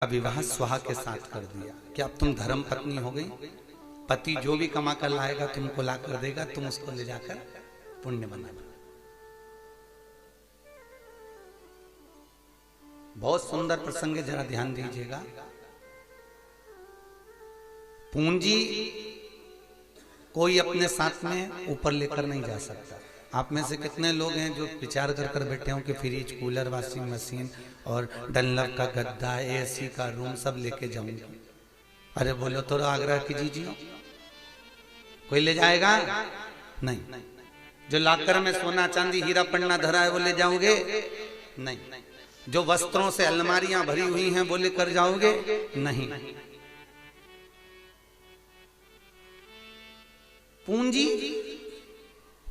विवाह स्वाहा के साथ कर दिया कि अब तुम धर्म पत्नी हो गई। पति जो भी कमा कर लाएगा तुमको ला कर देगा, तुम उसको ले जाकर पुण्य बनाना। बहुत सुंदर प्रसंग है, जरा ध्यान दीजिएगा। पूंजी कोई अपने साथ में ऊपर लेकर नहीं जा सकता। आप में से कितने लोग हैं जो विचार कर कर बैठे हो कि फ्रिज, कूलर, वॉशिंग मशीन और डनलप का गद्दा, एसी का रूम सब लेके जाऊंगी। अरे बोलो थोड़ा आग्रह कीजिए जी, कोई ले जाएगा? नहीं। जो लाकर में सोना चांदी हीरा पन्ना धरा है वो ले जाओगे? नहीं। जो वस्त्रों से अलमारियां भरी हुई हैं वो लेकर जाओगे? नहीं। पूंजी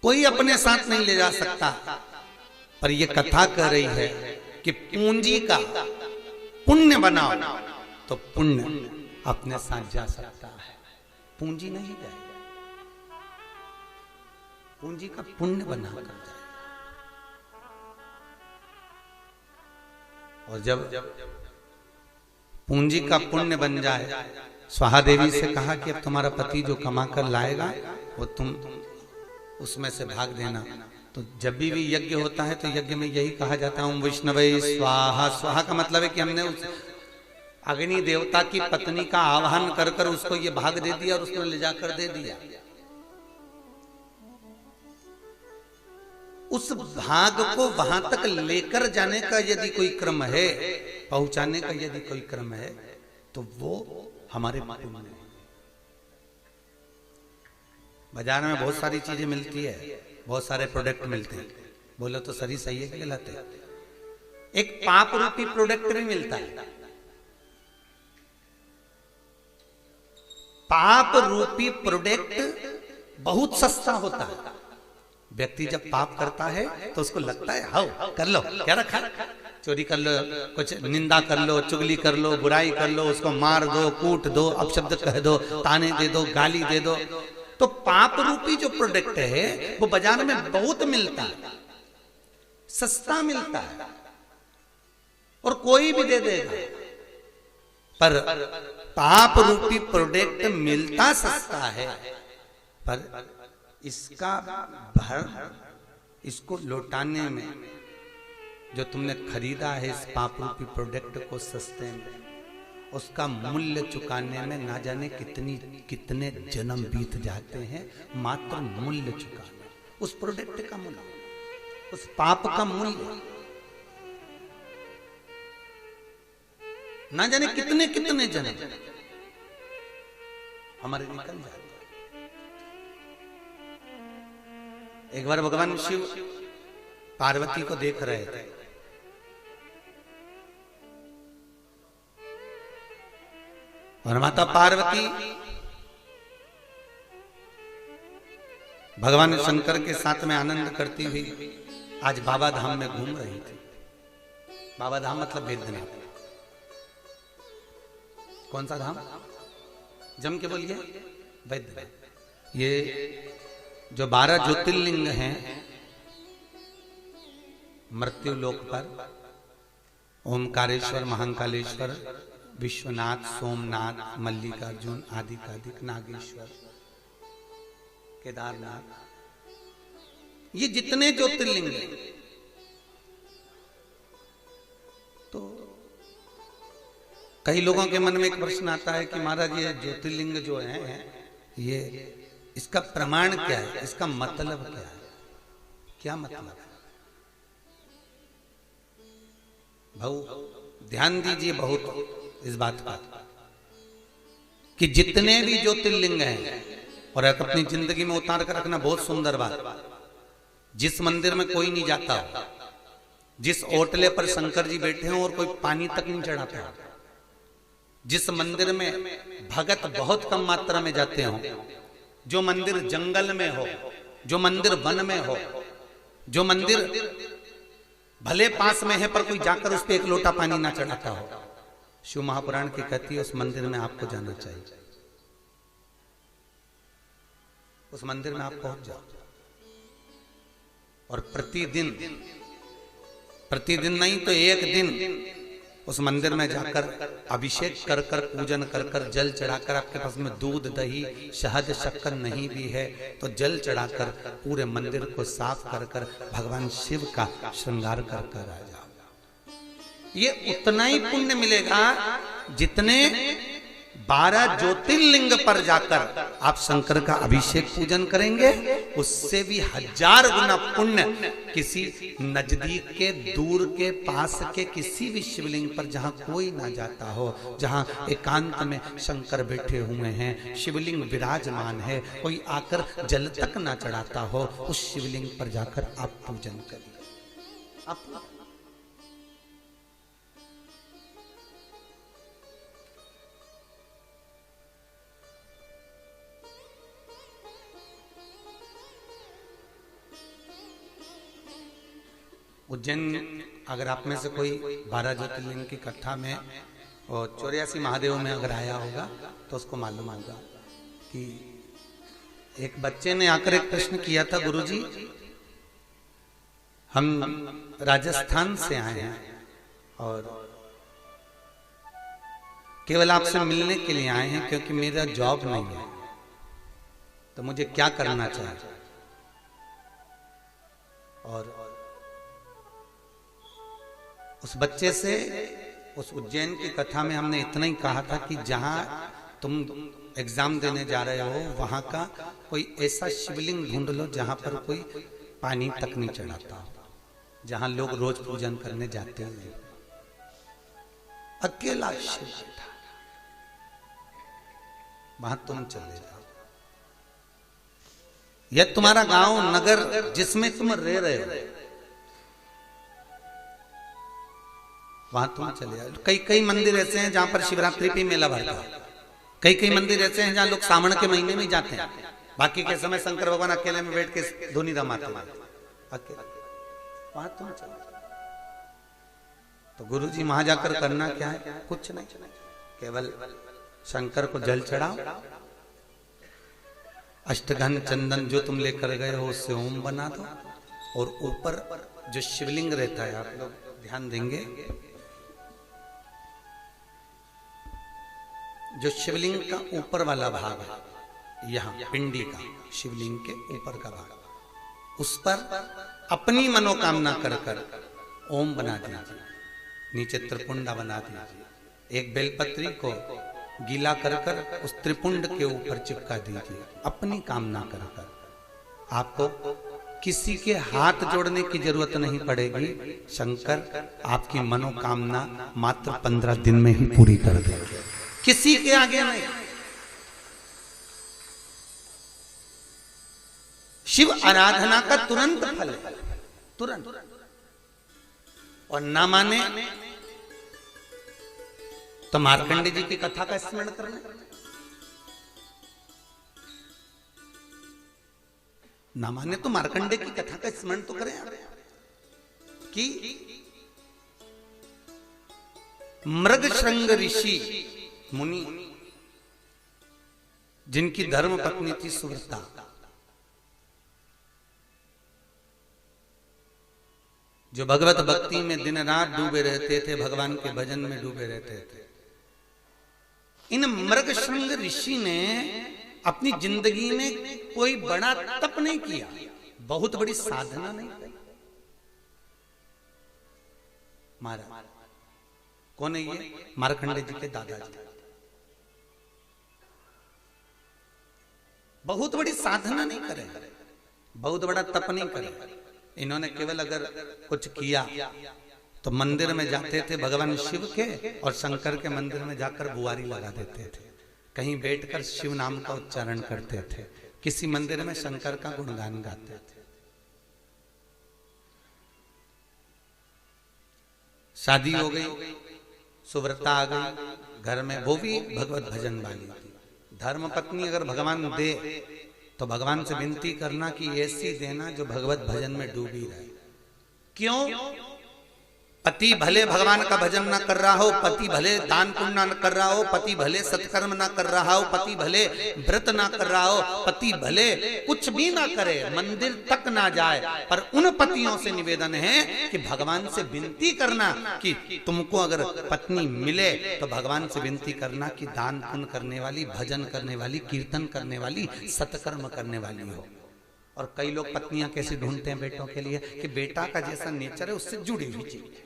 कोई अपने साथ नहीं ले जा सकता, पर यह कथा कह रही है कि पूंजी का पुण्य बनाओ तो पुण्य अपने साथ जा सकता है। पूंजी नहीं जाएगा, पूंजी का पुण्य बनाकर जाए। और जब पूंजी का पुण्य बन जाए, स्वाहा देवी से कहा कि अब तुम्हारा पति जो कमा कर लाएगा वो तुम उसमें से भाग देना। तो जब भी यज्ञ होता है तो यज्ञ में यही कहा जाता है, ओम विष्णवे स्वाहा। स्वाहा का मतलब है कि हमने उस अग्नि देवता की पत्नी का आह्वान कर कर उसको ये भाग दे दिया और उसको ले जाकर दे दिया। उस भाग को वहां तक लेकर जाने का यदि कोई क्रम है, पहुंचाने का यदि कोई क्रम है, तो वो हमारे पुण्य है। बाजार में बहुत सारी चीजें मिलती है, बहुत सारे प्रोडक्ट मिलते हैं। बोलो तो सही है कि गलत है? एक पाप रूपी प्रोडक्ट भी मिलता है। पाप रूपी प्रोडक्ट बहुत सस्ता होता है। व्यक्ति जब पाप करता है तो उसको लगता है हाउ कर लो, क्या रखा, चोरी कर लो, कुछ निंदा कर लो, चुगली कर लो, बुराई कर लो, उसको मार दो, कूट दो, अपशब्द कह दो, ताने दे दो, गाली दे दो। तो पाप रूपी जो प्रोडक्ट है वो बाजार में बहुत मिलता है, सस्ता मिलता है और कोई भी दे देगा। पर पाप रूपी प्रोडक्ट मिलता सस्ता है, पर इसको लौटाने में जो तुमने खरीदा है इस पाप रूपी प्रोडक्ट को सस्ते में, उसका मूल्य चुकाने में ना जाने कितने जन्म बीत जाते हैं। मात्र मूल्य चुकाना, उस प्रोडक्ट का मूल्य, उस पाप का मूल्य ना जाने कितने जन्म हमारे निकल जाते। एक बार भगवान शिव पार्वती को देख रहे थे। और माता पार्वती भगवान शंकर के साथ में आनंद करती हुई आज बाबा धाम में घूम रही थी। बाबा धाम मतलब बैद्यनाथ। कौन सा धाम? जम के बोलिए, बैद्यनाथ। ये जो 12 ज्योतिर्लिंग हैं मृत्यु लोक पर, ओमकारेश्वर, महाकालेश्वर, विश्वनाथ, सोमनाथ, मल्लिकार्जुन, आदिकादिक, नागेश्वर, केदारनाथ, ये जितने ज्योतिर्लिंग हैं, तो कई लोगों के मन में एक प्रश्न आता है कि महाराज ये ज्योतिर्लिंग जो है ये इसका प्रमाण क्या है, इसका मतलब क्या है? क्या मतलब है भाऊ? ध्यान दीजिए बहुत इस बात पर कि जितने भी ज्योतिर्लिंग हैं, और अपनी जिंदगी में उतार कर रखना बहुत सुंदर बात। जिस मंदिर में कोई नहीं जाता हो, जिस ओटले पर शंकर जी बैठे हो और कोई पानी तक नहीं चढ़ाता, जिस मंदिर में भगत बहुत कम मात्रा में जाते हो, जो मंदिर जंगल में हो, जो मंदिर वन में हो, जो मंदिर भले पास में है पर कोई जाकर उस पर एक लोटा पानी ना चढ़ाता हो, शिव महापुराण की कहती है उस मंदिर में आपको जाना चाहिए। उस मंदिर में आप पहुंच जाओ और प्रतिदिन नहीं तो एक दिन उस मंदिर में जाकर अभिषेक कर कर, पूजन कर कर, जल चढ़ाकर, आपके पास में दूध दही शहद शक्कर नहीं भी है तो जल चढ़ाकर पूरे मंदिर को साफ कर कर भगवान शिव का श्रृंगार कर कर आ जाओ। ये उतना ही पुण्य मिलेगा जितने 12 ज्योतिर्लिंग पर जाकर आप शंकर का अभिषेक पूजन करेंगे, उससे भी 1000 गुना पुण्य किसी नजदीक के, दूर के, पास के किसी भी शिवलिंग पर जहां कोई ना जाता हो, जहां एकांत में शंकर बैठे हुए हैं, शिवलिंग विराजमान है, कोई आकर जल तक ना चढ़ाता हो, उस शिवलिंग पर जाकर आप पूजन करिए। आप उज्जैन, अगर आप में से कोई 12 ज्योतिर्लिंग की कथा में और 84 महादेव में अगर आया होगा तो उसको मालूम होगा कि एक बच्चे ने आकर एक प्रश्न किया था, गुरुजी हम राजस्थान से आए हैं और केवल आपसे मिलने के लिए आए हैं क्योंकि मेरा जॉब नहीं है, तो मुझे क्या करना चाहिए। और उस बच्चे से उस उज्जैन की कथा में हमने इतना ही कहा था कि जहां तुम एग्जाम देने जा रहे हो वहां का कोई ऐसा शिवलिंग ढूंढ लो जहां पर कोई पानी तक नहीं चढ़ाता हो, जहां लोग रोज पूजन करने जाते हैं। अकेला शिव था, वहां तुम चले जाओ। यह तुम्हारा गांव नगर जिसमें तुम रह रहे हो, वहां तुम चले जाओ। कई कई मंदिर ऐसे हैं जहां पर शिवरात्रि पे मेला भरता है, कई कई मंदिर ऐसे हैं जहां लोग सावन के महीने में जाते हैं, बाकी के समय शंकर भगवान अकेले में बैठ के धुनी रमाते हैं अकेले, वहां तुम चले जाओ। तो गुरुजी वहां जाकर करना क्या है? कुछ नहीं, केवल शंकर को जल चढ़ाओ, अष्टघन चंदन जो तुम लेकर गए हो उससे ओम बना दो, और ऊपर जो शिवलिंग रहता है, आप लोग ध्यान देंगे, जो शिवलिंग का ऊपर वाला भाग है, यहाँ पिंडी का शिवलिंग के ऊपर का भाग, उस पर अपनी मनोकामना कर कर ओम बना दीजिए, नीचे त्रिपुंडा बना दीजिए, एक बेलपत्री को गीला कर कर उस त्रिपुंड के ऊपर चिपका दीजिए, अपनी कामना कर कर। आपको किसी के हाथ जोड़ने की जरूरत नहीं पड़ेगी, शंकर आपकी मनोकामना मात्र 15 दिन में ही पूरी कर देंगे, किसी के आगे नहीं। शिव आराधना का तुरंत फल है, तुरंत। और ना माने तो मार्कंडे जी की कथा का स्मरण करना, ना माने तो मार्कंडे की कथा का स्मरण तो करें कि मृगशृंग ऋषि मुनि, जिनकी धर्म पत्नी थी सुव्रता, जो भगवत भक्ति में दिन रात डूबे रहते थे, भगवान के भजन में डूबे रहते थे, इन मृगशृंग ऋषि ने अपनी जिंदगी में कोई बड़ा तप नहीं किया, बहुत बड़ी साधना नहीं की। महाराज कौन है ये? मार्कंडे जी के दादाजी। बहुत बड़ी साधना नहीं करे, बहुत बड़ा तप नहीं करे, इन्होंने केवल अगर कुछ किया तो मंदिर में जाते थे भगवान शिव के, और शंकर के मंदिर में जाकर बुआरी लगा देते थे, कहीं बैठकर शिव नाम का उच्चारण करते थे, किसी मंदिर में शंकर का गुणगान गाते थे। शादी हो गई, सुव्रता आ गई घर में, वो भी भगवत भजन वाली थी। धर्म पत्नी अगर भगवान दे तो भगवान से विनती करना कि ऐसी देना जो भगवत भजन में डूबी रहे। क्यों? पति भले भगवान का भजन ना कर रहा हो, पति भले दान पुण्य ना कर रहा हो, पति भले सत्कर्म ना कर रहा हो, पति भले व्रत ना कर रहा हो, पति भले कुछ भी ना करे, मंदिर तक ना जाए, पर उन पतियों से निवेदन है कि भगवान से विनती करना कि तुमको अगर पत्नी मिले तो भगवान से विनती करना कि दान पुण्य करने वाली, भजन करने वाली, कीर्तन करने वाली, सत्कर्म करने वाली हो। और कई लोग पत्नियां कैसे ढूंढते हैं बेटों के लिए कि बेटा का जैसा नेचर है उससे जुड़ी हुई चाहिए।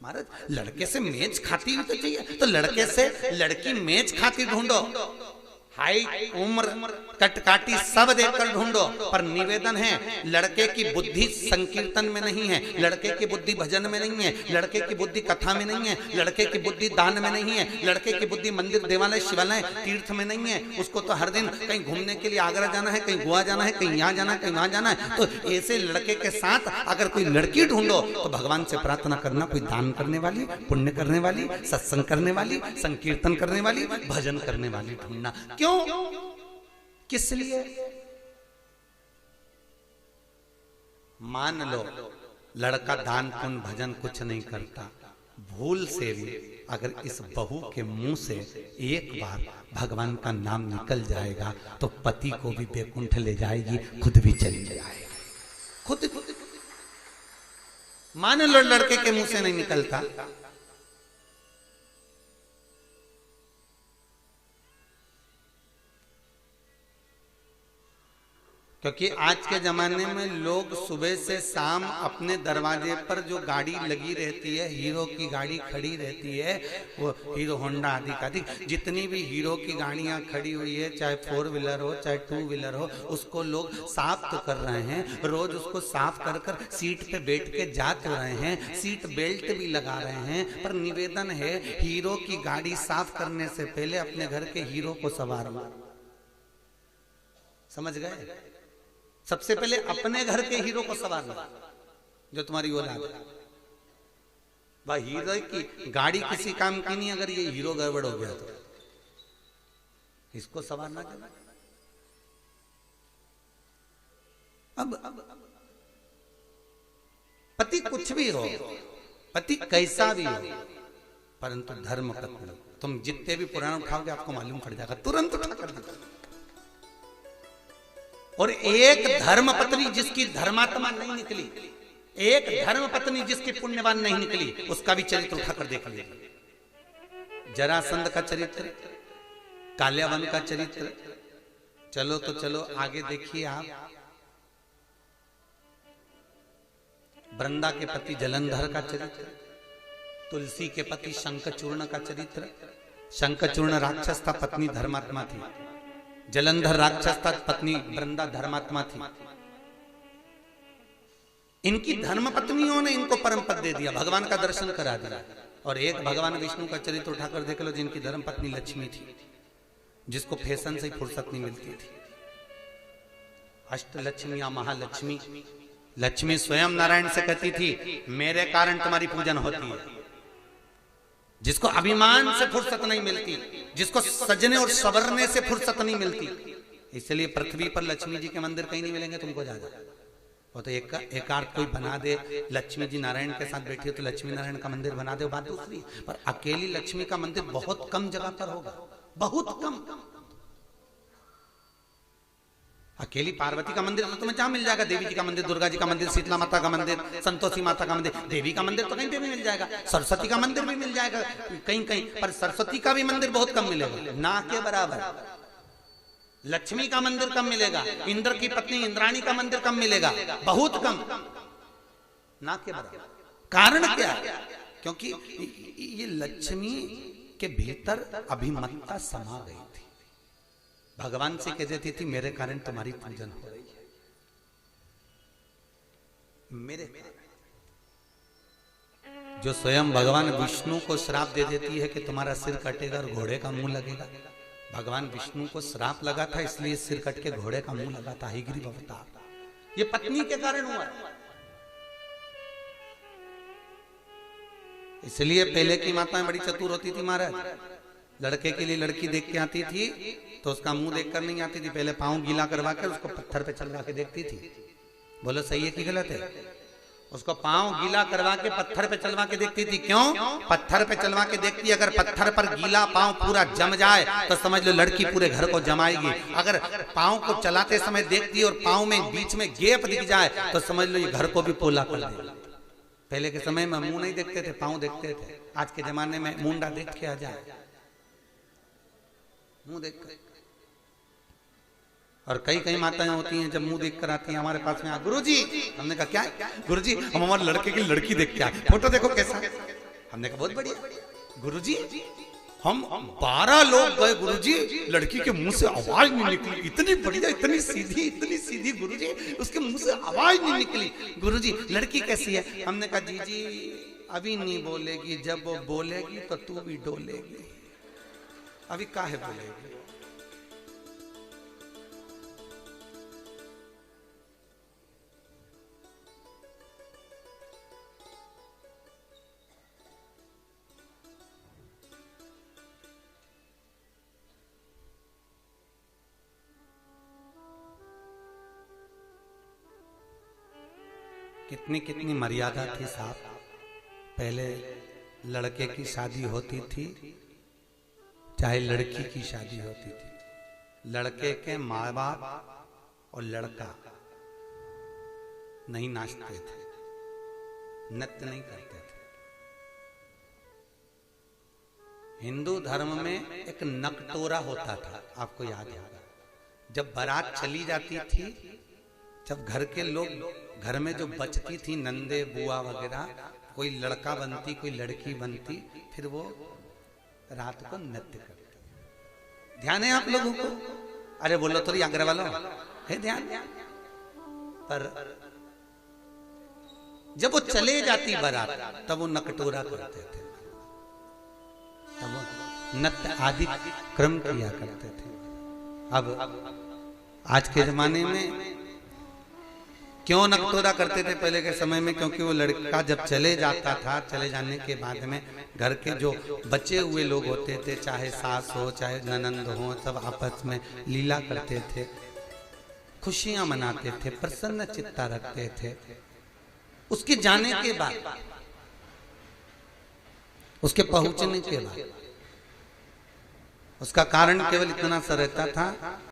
महाराज लड़के से मेज खाती हुई तो चाहिए, तो लड़के से लड़की मेज खाती ढूंढो, हाइट उम्र कटकाटी सब देखकर ढूंढो, पर निवेदन है लड़के की बुद्धि संकीर्तन में नहीं है, लड़के की बुद्धि भजन में नहीं है, लड़के की बुद्धि कथा में नहीं है, लड़के की बुद्धि दान में नहीं है, लड़के की बुद्धि मंदिर देवालय शिवालय तीर्थ में नहीं है। उसको तो हर दिन कहीं घूमने के लिए आगरा जाना है, कहीं गोवा जाना है, कहीं यहाँ जाना है, कहीं वहां जाना है। तो ऐसे लड़के के साथ अगर कोई लड़की ढूंढो तो भगवान से प्रार्थना करना कोई दान करने वाली, पुण्य करने वाली, सत्संग करने वाली, संकीर्तन करने वाली, भजन करने वाली ढूंढना। क्यों, किस लिए? मान लो लड़का दान पुण्य भजन कुछ नहीं करता, भूल से भी अगर इस बहू के मुंह से एक बार भगवान का नाम निकल जाएगा तो पति को भी बैकुंठ ले जाएगी, खुद भी चली जाएगी। खुद मान लो लड़के के मुंह से नहीं निकलता, क्योंकि आज के जमाने में लोग सुबह से शाम अपने दरवाजे पर जो गाड़ी लगी रहती है, हीरो की गाड़ी खड़ी रहती है, वो हीरो होंडा आदि का जितनी भी हीरो की गाड़ियां खड़ी हुई है, चाहे 4 व्हीलर हो चाहे 2 व्हीलर हो, उसको लोग साफ तो कर रहे हैं, रोज उसको साफ कर कर सीट पे बैठ के जा तो रहे हैं, सीट बेल्ट भी लगा रहे हैं, पर निवेदन है हीरो की गाड़ी साफ करने से पहले अपने घर के हीरो को संवारना। समझ गए? सबसे पहले अपने घर के हीरो को संवारना जो तुम्हारी औलाद है। भाई हीरो की गाड़ी किसी काम की नहीं, अगर ये हीरो गड़बड़ हो गया तो इसको संवारना क्या? अब पति कुछ भी हो, पति कैसा भी हो, परंतु धर्म पत्नी, तुम जितने भी पुराण उठाओगे आपको मालूम पड़ जाएगा, तुरंत उठा कर देगा। और एक धर्म पत्नी जिसकी धर्मात्मा नहीं निकली, एक धर्म पत्नी जिसकी पुण्यवान नहीं निकली, उसका भी चरित्र उठाकर देख लीजिए। जरासंध का चरित्र, काल्यावन का चरित्र, चलो तो चलो आगे देखिए आप। वृंदा के पति जलंधर का चरित्र, तुलसी के पति शंखचूर्ण का चरित्र। शंखचूर्ण राक्षस था, पत्नी धर्मात्मा थी। जलंधर राक्षस था, पत्नी वृंदा धर्मात्मा थी। इनकी धर्म पत्नियों ने इनको परम पद दे दिया, भगवान का दर्शन करा दिया। और एक भगवान विष्णु का चरित्र उठाकर देख लो, जिनकी धर्म पत्नी लक्ष्मी थी, जिसको फैशन से फुर्सत नहीं मिलती थी। अष्ट लक्ष्मी या महालक्ष्मी, लक्ष्मी स्वयं नारायण से कहती थी मेरे कारण तुम्हारी पूजन होती है। जिसको अभिमान से फुर्सत नहीं मिलती, जिसको सजने और संवरने से फुर्सत नहीं मिलती, इसलिए पृथ्वी पर लक्ष्मी जी के मंदिर कहीं नहीं मिलेंगे तुमको ज्यादा। वो तो एक आर्थ कोई बना दे, लक्ष्मी जी नारायण के साथ बैठी हो तो लक्ष्मी नारायण का मंदिर बना दे, बात दूसरी। पर अकेली लक्ष्मी का मंदिर बहुत कम जगह पर होगा, बहुत कम। अकेली पार्वती का मंदिर तो तुम्हें जहां मिल जाएगा, देवी जी का मंदिर, दुर्गा जी का मंदिर, शीतला माता का मंदिर, संतोषी माता का मंदिर, देवी का मंदिर तो कहीं पे भी मिल जाएगा, सरस्वती का मंदिर भी मिल जाएगा कहीं कहीं, पर सरस्वती का भी मंदिर बहुत कम मिलेगा, ना के बराबर। लक्ष्मी का मंदिर कम मिलेगा, इंद्र की पत्नी इंद्राणी का मंदिर कम मिलेगा, बहुत कम, ना के बराबर। कारण क्या? क्योंकि ये लक्ष्मी के भीतर अभिमतता समा गई थी। भगवान से कह देती थी मेरे कारण तुम्हारी पूजन हो रही है, मेरे। जो स्वयं भगवान विष्णु को श्राप दे देती है कि तुम्हारा सिर कटेगा और घोड़े का मुंह लगेगा। भगवान विष्णु को श्राप लगा था, इसलिए सिर कट के घोड़े का मुंह लगा था, हयग्रीव अवतार। ये पत्नी के कारण हुआ। इसलिए पहले की माताएं बड़ी चतुर होती थी महाराज। लड़के के लिए लड़की देख के आती थी तो उसका मुंह देखकर नहीं आती थी, पहले पांव गीला करवा कर उसको पत्थर पे चलवा के देखती थी, बोलो सही है कि गलत है। उसको पांव गीला करवा के पत्थर पे चलवा के देखती थी। क्यों? पत्थर पे चलवा के देखती, अगर पत्थर पर गीला पांव पूरा जम जाए तो समझ लो लड़की पूरे घर को जमाएगी। अगर पांव को चलाते समय देखती और पांव में बीच में गैप दिख जाए तो समझ लो ये घर को भी पोला कर देगी। पहले के समय में मुंह नहीं देखते थे, पांव देखते थे। आज के जमाने में मुंडा देख के आ जाए, मुंह देख कर। और कई कई माताएं होती हैं जब मुंह देख कर आती हैं हमारे पास में, गुरुजी। हमने कहा क्या है? गुरुजी हम हमारे लड़के की लड़की देख के आए, फोटो देखो कैसा। हमने कहा बहुत बढ़िया। गुरुजी हम 12 लोग गए गुरुजी, लड़की के मुंह से आवाज नहीं निकली, इतनी बढ़िया, इतनी सीधी गुरुजी, उसके मुंह से आवाज नहीं निकली। गुरुजी लड़की कैसी है? हमने कहा जी अभी नहीं बोलेगी, जब वो बोलेगी तो तू भी डोलेगी, अभी काहे बोलेगी। कितनी कितनी मर्यादा थी साहब। पहले लड़के की शादी होती थी चाहे लड़की की शादी होती थी, लड़के के माँ बाप और लड़का नहीं नाचते थे, नृत्य नहीं करते थे। हिंदू धर्म में एक नकटोरा होता था, आपको याद होगा। जब बारात चली जाती थी, जब घर के लोग, घर में जो बचती थी नंदे बुआ वगैरह, कोई लड़का बनती कोई लड़की बनती, फिर वो रात को नृत्य करते। ध्यान है आप लोगों को? अरे बोलो तो आगरा वालों है ध्यान। पर जब वो चले जाती बारात तब वो नकटोरा करते थे, तब वो नृत्य आदि क्रम किया करते थे। अब आज के जमाने में क्यों नकटोरा करते थे पहले के समय में? क्योंकि वो लड़का जब चले जाता था, चले जाने के बाद में घर के जो बचे हुए लोग होते थे, चाहे सास हो चाहे ननंद हो, सब आपस में लीला करते थे, खुशियां मनाते थे, प्रसन्न चित्ता रखते थे। उसके जाने के बाद, उसके पहुंचने के बाद, उसका कारण केवल इतना सा रहता था